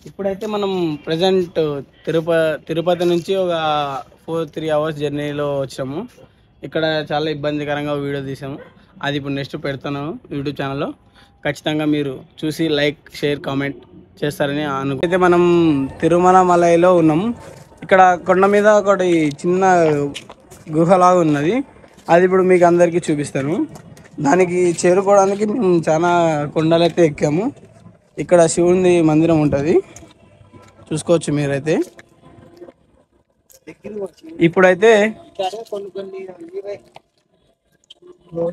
ఇప్పుడైతే మనం ప్రజెంట్ తిరుపతి నుంచి ఒక 3 అవర్స్ జర్నీలో వచ్చాము. ఇక్కడ చాలా ఇబ్బందికరంగా వీడియో తీసాము. అది ఇప్పుడు నెక్స్ట్ పెడతాను యూట్యూబ్ ఛానల్లో. ఖచ్చితంగా మీరు చూసి లైక్, షేర్, కామెంట్ చేస్తారని అయితే మనం తిరుమల మలైలో ఉన్నాము. ఇక్కడ కొండ మీద ఒకటి చిన్న గుహలాగా ఉన్నది. అది ఇప్పుడు మీకు అందరికీ చూపిస్తాను. దానికి చేరుకోవడానికి మేము చాలా కొండలైతే ఎక్కాము. ఇక్కడ శివుని మందిరం ఉంటుంది, చూసుకోవచ్చు మీరైతే. ఇప్పుడైతే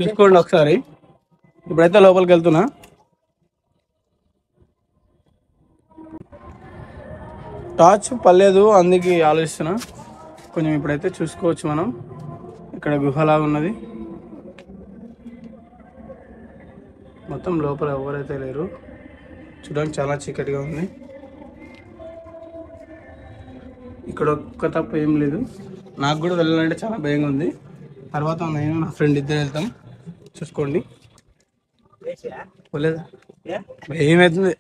చూసుకోండి ఒకసారి. ఇప్పుడైతే లోపలికి వెళ్తున్నా. టార్చ్ పర్లేదు, అందుకే ఆలోచిస్తున్నా కొంచెం. ఇప్పుడైతే చూసుకోవచ్చు మనం, ఇక్కడ గుహలాగా ఉన్నది. మొత్తం లోపల ఎవరైతే లేరు. చూడడానికి చాలా చీకటిగా ఉంది. ఇక్కడ ఒక్క తప్ప ఏం లేదు. నాకు కూడా వెళ్ళాలంటే చాలా భయంగా ఉంది. తర్వాత నేను నా ఫ్రెండ్ ఇద్దరు వెళ్తాం, చూసుకోండి. పోలేదా? భయం అవుతుంది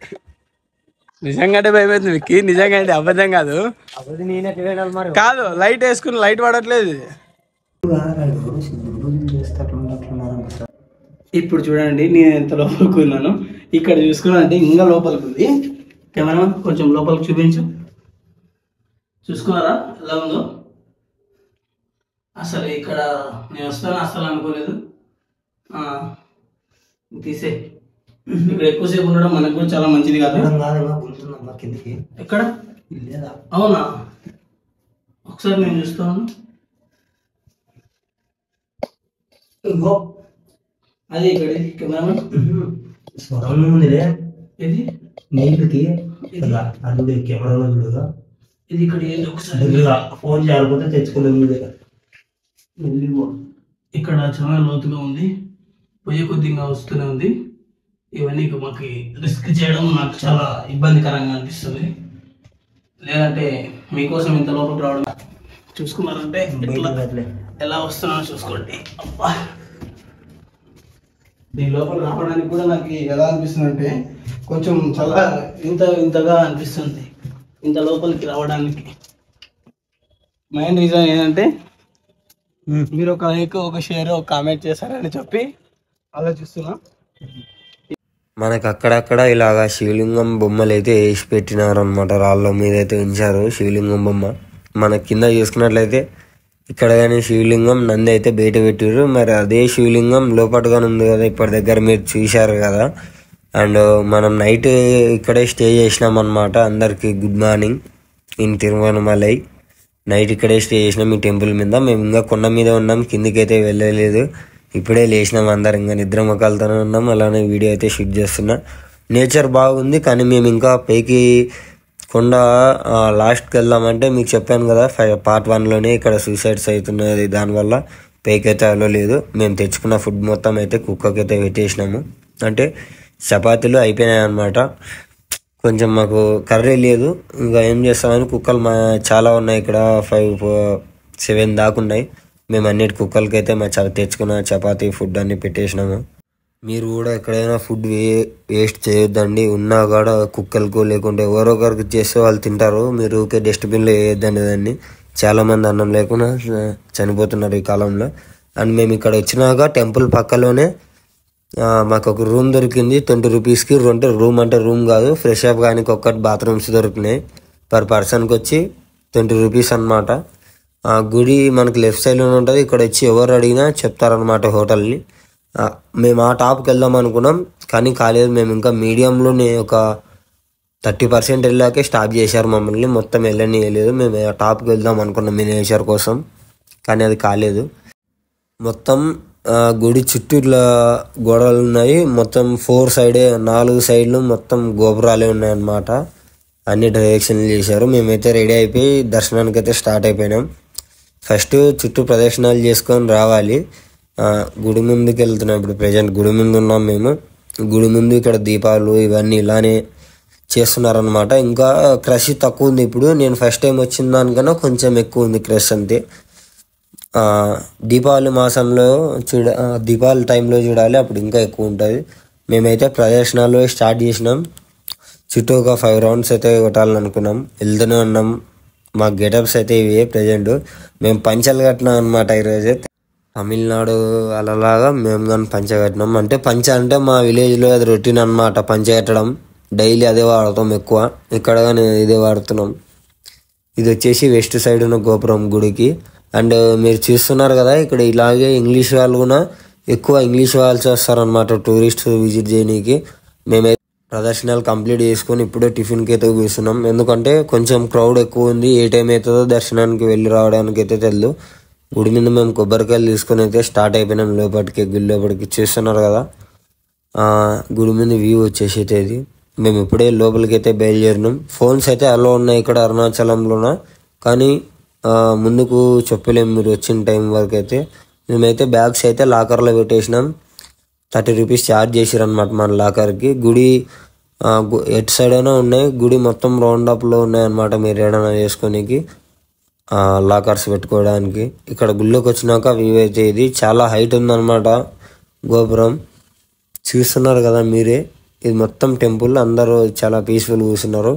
నిజంగా, అంటే భయం అవుతుంది మీకు. నిజంగా అంటే అబద్ధం కాదు. కాదు, లైట్ వేసుకుని లైట్ పడట్లేదు. ఇప్పుడు చూడండి నేను ఎంత లోపలికి ఉన్నాను. ఇక్కడ చూసుకున్నానంటే ఇంకా లోపలికి ఉంది. కెమెరా కొంచెం లోపలికి చూపించు. చూసుకున్నారా ఎలా ఉందో? అసలు ఇక్కడ నేను వస్తాను అసలు అనుకోలేదు. తీసే. ఇక్కడ ఎక్కువసేపు ఉండడం మనకు కూడా చాలా మంచిది కాదు. ఎక్కడ? అవునా? ఒకసారి నేను చూస్తాను. అది ఇక్కడ కెమెరామెన్ స్వరం ఉందిలే. ఇది నీళ్ళకి అల్లుడు కెమెరాలో చూడగా ఇది ఇక్కడ ఏంటి ఒకసారి ఫోన్ చేయకపోతే తెచ్చుకోలేదు. ఇక్కడ చాలా లోతుగా ఉంది, పొయ్యి కొద్దిగా వస్తూనే ఉంది. ఇవన్నీ మాకు రిస్క్ చేయడం నాకు చాలా ఇబ్బందికరంగా అనిపిస్తుంది. లేదంటే మీకోసం ఇంత లోపలికి రావడం చూసుకున్నారంటే ఎలా వస్తున్నానో చూసుకోండి. అబ్బా, దీని లోపల రావడానికి కూడా నాకు ఎలా అనిపిస్తుంది అంటే కొంచెం చాలా ఇంతగా అనిపిస్తుంది. ఇంత లోపలికి రావడానికి మెయిన్ రీజన్ ఏంటంటే మీరు ఒక లైక్, ఒక షేర్, ఒక కామెంట్ చేశారని చెప్పి ఆలోచిస్తున్నా. మనకు అక్కడక్కడ ఇలాగా శివలింగం బొమ్మలు అయితే వేసి పెట్టినారు అనమాట. రాళ్ళ మీద అయితే ఉంచారు శివలింగం బొమ్మ. మన కింద చూసుకున్నట్లయితే ఇక్కడ కానీ శివలింగం నంది అయితే బయట పెట్టారు. మరి అదే శివలింగం లోపటగానే ఉంది కదా ఇప్పటి దగ్గర, మీరు చూశారు కదా. అండ్ మనం నైట్ ఇక్కడే స్టే చేసినాం అనమాట. అందరికి good morning in Tiruvannamalai. Night ఇక్కడే స్టే చేసినాం ఈ టెంపుల్ మీద. మేము ఇంకా కొండ మీద ఉన్నాం, కిందికైతే వెళ్ళలేదు. ఇప్పుడే లేచినాం అందరం, ఇంకా నిద్ర మొక్కలతోనే ఉన్నాం. అలానే వీడియో అయితే షూట్ చేస్తున్నా. నేచర్ బాగుంది, కానీ మేము ఇంకా పైకి కొండ లాస్ట్కి వెళ్దామంటే మీకు చెప్పాను కదా పార్ట్ 1లోనే ఇక్కడ సూసైడ్స్ అవుతున్నది. దానివల్ల పైకి అయితే వెళ్ళలేదు. మేము తెచ్చుకున్న ఫుడ్ మొత్తం అయితే కుక్కకి అయితే పెట్టేసినాము. అంటే చపాతీలు అయిపోయినాయి అనమాట. కొంచెం మాకు కర్రీ లేదు, ఇంకా ఏం చేస్తామని కుక్కలు చాలా ఉన్నాయి ఇక్కడ, 5-7 దాకా ఉన్నాయి. మేము అన్నిటి కుక్కలకి అయితే మా తెచ్చుకున్న చపాతీ ఫుడ్ అన్ని పెట్టేసినాము. మీరు కూడా ఎక్కడైనా ఫుడ్ వేస్ట్ చేయొద్దండి. ఉన్నా కూడా కుక్కలకు లేకుంటే ఎవరో ఒకరికి చేస్తే వాళ్ళు తింటారు. మీరు ఊరికే డస్ట్బిన్లో వేయొద్దండి దాన్ని. చాలామంది అన్నం లేకుండా చనిపోతున్నారు ఈ కాలంలో. అండ్ మేము ఇక్కడ వచ్చినాక టెంపుల్ పక్కలోనే మాకు ఒక రూమ్ దొరికింది 20 రూపీస్కి. రూమ్ అంటే రూమ్ కాదు, ఫ్రెష్ అప్ కానీ ఒక్కటి బాత్రూమ్స్ దొరికినాయి. పర్ పర్సన్కి వచ్చి 20 రూపీస్ అనమాట. గుడి మనకి లెఫ్ట్ సైడ్లోనే ఉంటుంది. ఇక్కడ వచ్చి ఎవరు అడిగినా చెప్తారనమాట హోటల్ని. మేము ఆ టాప్కి వెళ్దాం అనుకున్నాం, కానీ కాలేదు. మేము ఇంకా మీడియంలోనే ఒక 30% వెళ్ళాకే స్టాప్ చేశారు మమ్మల్ని. మొత్తం వెళ్ళలేదు. మేము ఆ టాప్కి వెళ్దాం అనుకున్నాం మినియేచర్ కోసం, కానీ అది కాలేదు. మొత్తం గుడి చుట్టూ గోడలు ఉన్నాయి. మొత్తం 4 సైడ్లు మొత్తం గోపురాలే ఉన్నాయన్నమాట. అన్ని డైరెక్షన్లు చేశారు. మేమైతే రెడీ అయిపోయి దర్శనానికి అయితే స్టార్ట్ అయిపోయినాం. ఫస్ట్ చుట్టూ ప్రదక్షిణాలు చేసుకొని రావాలి. గుడి ముందుకు వెళ్తున్నాం. ఇప్పుడు ప్రజెంట్ గుడి ముందు ఉన్నాం మేము. గుడి ముందు ఇక్కడ దీపాలు ఇవన్నీ ఇలానే చేస్తున్నారనమాట. ఇంకా క్రష్ తక్కువ ఉంది ఇప్పుడు. నేను ఫస్ట్ టైం వచ్చిన దానికన్నా కొంచెం ఎక్కువ ఉంది క్రష్ అంతే. దీపావళి మాసంలో దీపావళి టైంలో చూడాలి, అప్పుడు ఇంకా ఎక్కువ ఉంటుంది. మేమైతే ప్రదర్శనలో స్టార్ట్ చేసినాం. చుట్టూ ఒక 5 రౌండ్స్ అయితే కొట్టాలని అనుకున్నాం. వెళ్తూనే ఉన్నాం. మా గెటప్స్ అయితే ఇవే ప్రజెంట్. మేము పంచలు కట్టినాం అనమాట ఈరోజు. తమిళనాడు అలాగా మేము కానీ పంచ కట్టినాం. అంటే పంచ అంటే మా విలేజ్లో అది రొటీన్ అనమాట. పంచ కట్టడం డైలీ అదే వాడతాం ఎక్కువ. ఇక్కడ కానీ ఇదే వాడుతున్నాం. ఇది వచ్చేసి వెస్ట్ సైడ్ ఉన్న గోపురం గుడికి. అండ్ మీరు చూస్తున్నారు కదా, ఇక్కడ ఇలాగే ఇంగ్లీష్ వాళ్ళు కూడా ఎక్కువ ఇంగ్లీష్ వాళ్ళు వస్తారనమాట టూరిస్ట్ విజిట్ చేయడానికి. మేమైతే ప్రదర్శనలు కంప్లీట్ చేసుకొని ఇప్పుడే టిఫిన్కి అయితే కూర్చున్నాం. ఎందుకంటే కొంచెం క్రౌడ్ ఎక్కువ ఉంది. ఏ టైం అవుతుందో దర్శనానికి వెళ్ళి రావడానికి అయితే తెలియదు. గుడి మీద మేము కొబ్బరికాయలు తీసుకొని అయితే స్టార్ట్ అయిపోయినాం లోపలికి. గుడి లోపలికి చూస్తున్నారు కదా, గుడి మీద వ్యూ వచ్చేసి అయితే ఇది. మేము ఇప్పుడే లోపలికి అయితే బయలుదేరినాం. ఫోన్స్ అయితే అలో ఉన్నాయి ఇక్కడ అరుణాచలంలోన, కానీ ముందుకు చెప్పలేము మీరు వచ్చిన టైం వరకు అయితే. మేమైతే బ్యాగ్స్ అయితే లాకర్లో పెట్టేసినాం. 30 రూపీస్ ఛార్జ్ చేసిరు అనమాట మన లాకర్కి. గుడి ఎటు సైడ్ అయినా ఉన్నాయి, గుడి మొత్తం రౌండ్ అప్లో ఉన్నాయి అనమాట. మీరు ఏడైనా చేసుకోనికి లాకర్స్ పెట్టుకోవడానికి. ఇక్కడ గుళ్ళోకి వచ్చినాక వ్యూ అయితే ఇది చాలా హైట్ ఉందన్నమాట గోపురం. చూస్తున్నారు కదా మీరే, ఇది మొత్తం టెంపుల్. అందరూ చాలా పీస్ఫుల్ కూర్చున్నారు.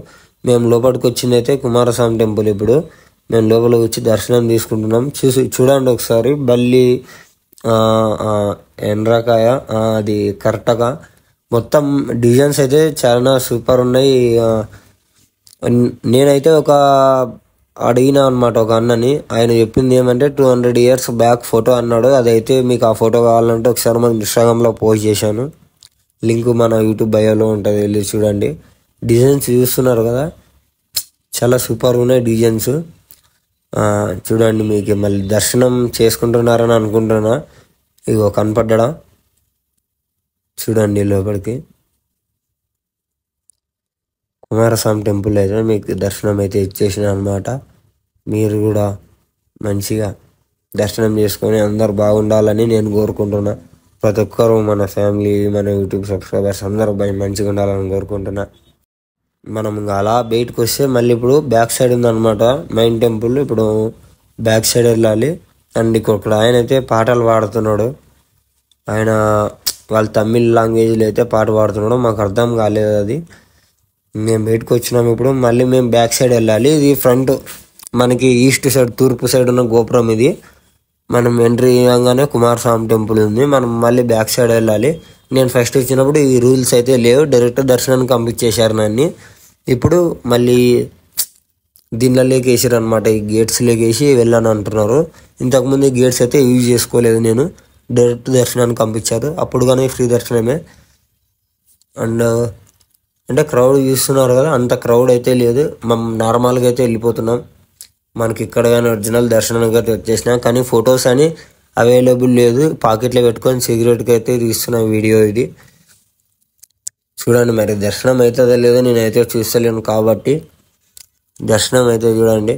మేము లోపలికి వచ్చింది అయితే కుమారస్వామి టెంపుల్. ఇప్పుడు మేము లోపలికి వచ్చి దర్శనం తీసుకుంటున్నాం. చూడండి ఒకసారి. బల్లి ఎండ్రకాయ అది కరెక్ట్గా మొత్తం డిజైన్స్ అయితే చాలా సూపర్ ఉన్నాయి. నేనైతే అడిగినా అనమాట ఒక అన్నని. ఆయన చెప్పింది ఏమంటే 200 years బ్యాక్ ఫోటో అన్నాడు. అదైతే మీకు ఆ ఫోటో కావాలంటే ఒకసారి మన ఇన్స్టాగ్రామ్లో పోస్ట్ చేశాను. లింక్ మన యూట్యూబ్ బయోలో ఉంటుంది, వెళ్ళి చూడండి. డిజైన్స్ చూస్తున్నారు కదా, చాలా సూపర్ ఉన్నాయి డిజైన్స్. చూడండి, మీకు మళ్ళీ దర్శనం చేసుకుంటున్నారని అనుకుంటున్నా. ఇగో కనపడ్డా, చూడండి లోపలికి. కుమారస్వామి టెంపుల్ అయితే మీకు దర్శనం అయితే ఇచ్చేసిన అనమాట. మీరు కూడా మంచిగా దర్శనం చేసుకొని అందరు బాగుండాలని నేను కోరుకుంటున్నా. ప్రతి ఒక్కరు మన ఫ్యామిలీ, మన యూట్యూబ్ సబ్స్క్రైబర్స్ అందరూ మంచిగా ఉండాలని కోరుకుంటున్నా. మనం ఇంకా అలా బయటకు వస్తే మళ్ళీ ఇప్పుడు బ్యాక్ సైడ్ ఉందన్నమాట మెయిన్ టెంపుల్. ఇప్పుడు బ్యాక్ సైడ్ వెళ్ళాలి. అండ్ ఇక్కడ ఆయన అయితే పాటలు పాడుతున్నాడు. ఆయన వాళ్ళ తమిళ్ లాంగ్వేజ్లో అయితే పాట పాడుతున్నాడు. మాకు అర్థం కాలేదు అది. మేము బయటకు వచ్చినాము. ఇప్పుడు మళ్ళీ మేము బ్యాక్ సైడ్ వెళ్ళాలి. ఇది ఫ్రంట్ మనకి ఈస్ట్ సైడ్, తూర్పు సైడ్ ఉన్న గోపురం ఇది. మనం ఎంట్రీ అయ్యంగానే కుమారస్వామి టెంపుల్ ఉంది. మనం మళ్ళీ బ్యాక్ సైడ్ వెళ్ళాలి. నేను ఫస్ట్ వచ్చినప్పుడు ఈ రూల్స్ అయితే లేవు, డైరెక్ట్ దర్శనానికి పంపించేశారు నన్ను. ఇప్పుడు మళ్ళీ దీనిలోకి వేసారు అనమాట. ఈ గేట్స్లోకి వేసి వెళ్ళాను అంటున్నారు. ఇంతకుముందు గేట్స్ అయితే యూజ్ చేసుకోలేదు నేను, డైరెక్ట్ దర్శనానికి పంపించారు. అప్పుడు కానీ ఫ్రీ దర్శనమే. అండ్ అంటే క్రౌడ్ చూస్తున్నారు కదా, అంత క్రౌడ్ అయితే లేదు. మనం నార్మల్గా అయితే వెళ్ళిపోతున్నాం. మనకి ఇక్కడ కానీ ఒరిజినల్ దర్శనానికి అయితే వచ్చేసినా, కానీ ఫొటోస్ అని అవైలబుల్ లేదు. పాకెట్లో పెట్టుకొని సిగరెట్కి అయితే తీస్తున్న వీడియో ఇది. చూడండి మరి దర్శనం అవుతుందో లేదో నేనైతే చూస్తలేను కాబట్టి. దర్శనం అయితే చూడండి.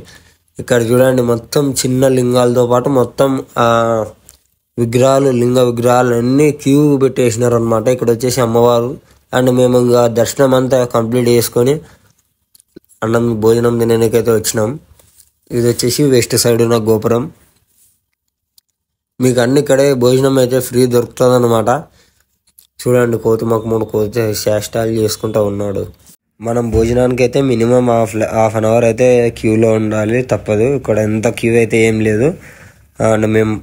ఇక్కడ చూడండి, మొత్తం చిన్న లింగాలతో పాటు మొత్తం విగ్రహాలు, లింగ విగ్రహాలు అన్నీ క్యూ పెట్టేసినారు అనమాట. ఇక్కడ వచ్చేసి అమ్మవారు. అండ్ మేము ఇంకా దర్శనం అంతా కంప్లీట్ చేసుకొని అన్నం భోజనం తినడానికైతే వచ్చినాం. ఇది వచ్చేసి వెస్ట్ సైడ్ ఉన్న గోపురం. మీకు అన్ని ఇక్కడే భోజనం అయితే ఫ్రీ దొరుకుతుంది అనమాట. చూడండి, కోతి మాకు 3 కోతి శాస్టాలు చేసుకుంటూ ఉన్నాడు. మనం భోజనానికి అయితే మినిమం హాఫ్ అన్ అవర్ అయితే క్యూలో ఉండాలి, తప్పదు. ఇక్కడ ఎంత క్యూ అయితే ఏం లేదు. అండ్ మేము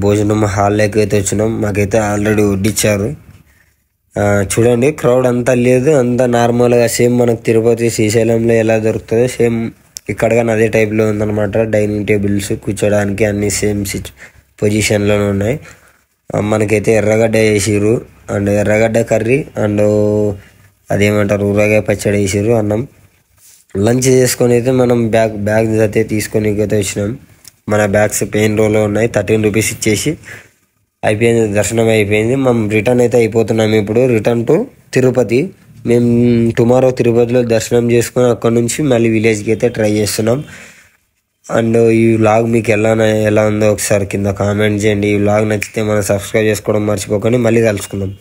భోజనం హాల్లోకి అయితే వచ్చినాం. మాకైతే ఆల్రెడీ వడ్డిచ్చారు. చూడండి, క్రౌడ్ అంతా లేదు, అంతా నార్మల్గా సేమ్ మనకు తిరుపతి, శ్రీశైలంలో ఎలా దొరుకుతుందో సేమ్ ఇక్కడ కానీ అదే టైప్లో ఉందన్నమాట. డైనింగ్ టేబుల్స్ కూర్చోడానికి అన్ని సేమ్ పొజిషన్లోనే ఉన్నాయి. మనకైతే ఎర్రగడ్డ వేసిర్రు, అండ్ ఎర్రగడ్డ కర్రీ, అండ్ అదేమంటారు ఊరగాయ పచ్చడి వేసిర్రు, అన్నం. లంచ్ చేసుకొని అయితే మనం బ్యాగ్ అయితే తీసుకొని అయితే వచ్చినాం. మన బ్యాగ్స్ పెయిన్ రోలో ఉన్నాయి. 13 రూపీస్ ఇచ్చేసి అయిపోయింది, దర్శనం అయిపోయింది. మనం రిటర్న్ అయితే అయిపోతున్నాం. ఇప్పుడు రిటర్న్ టు తిరుపతి. మేము టుమారో తిరుపతిలో దర్శనం చేసుకొని అక్కడ నుంచి మళ్ళీ విలేజ్కి అయితే ట్రై చేస్తున్నాం. అండ్ ఈ వ్లాగ్ మీకు ఎలా ఉందో ఒకసారి కింద కామెంట్ చేయండి. ఈ వ్లాగ్ నచ్చితే మనం సబ్స్క్రైబ్ చేసుకోవడం మర్చిపోకండి. మళ్ళీ కలుసుకుందాం.